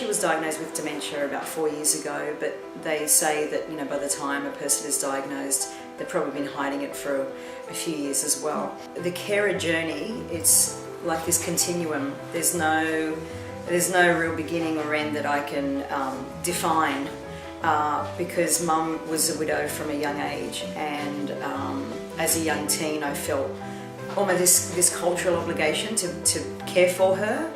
was diagnosed with dementia about 4 years ago, but they say that, by the time a person is diagnosed, they've probably been hiding it for a few years as well. The carer journey, it's like this continuum. There's no real beginning or end that I can define, because Mum was a widow from a young age, and as a young teen I felt almost this cultural obligation to care for her.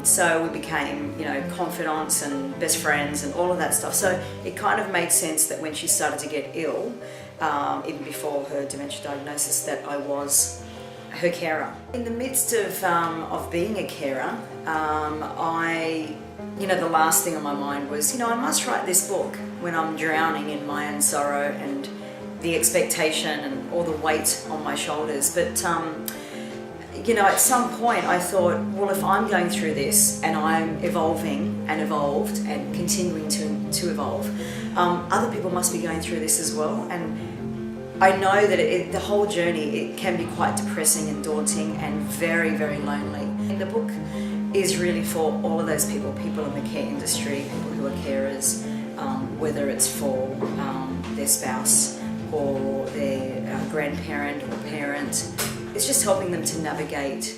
So we became, confidants and best friends and all of that stuff. So it kind of made sense that when she started to get ill, even before her dementia diagnosis, that I was her carer. In the midst of being a carer, the last thing on my mind was, I must write this book when I'm drowning in my own sorrow and the expectation and all the weight on my shoulders. But at some point I thought, well, if I'm going through this and I'm evolving and evolved and continuing to evolve, other people must be going through this as well. And I know that the whole journey, it can be quite depressing and daunting and very, very lonely. And the book is really for all of those people in the care industry, people who are carers, whether it's for their spouse or their grandparent or parent. It's just helping them to navigate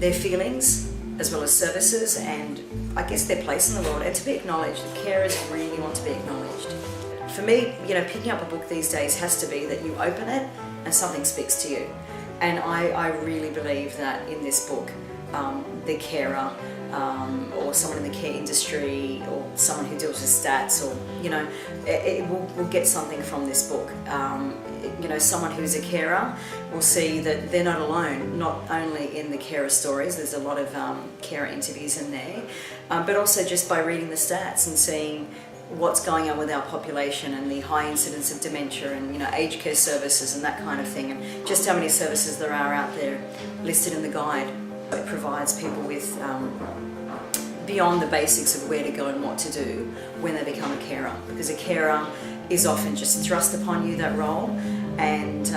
their feelings as well as services and I guess their place in the world, and to be acknowledged. The carers really want to be acknowledged. For me, picking up a book these days has to be that you open it and something speaks to you. And I really believe that in this book, the carer or someone in the care industry or someone who deals with stats, or it will get something from this book. Someone who's a carer will see that they're not alone, not only in the carer stories. There's a lot of carer interviews in there, but also just by reading the stats and seeing what's going on with our population and the high incidence of dementia and aged care services and that kind of thing, and just how many services there are out there listed in the guide. It provides people with beyond the basics of where to go and what to do when they become a carer, because a carer is often just thrust upon you, that role, and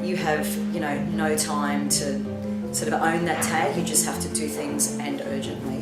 you have no time to sort of own that tag. You just have to do things, and urgently.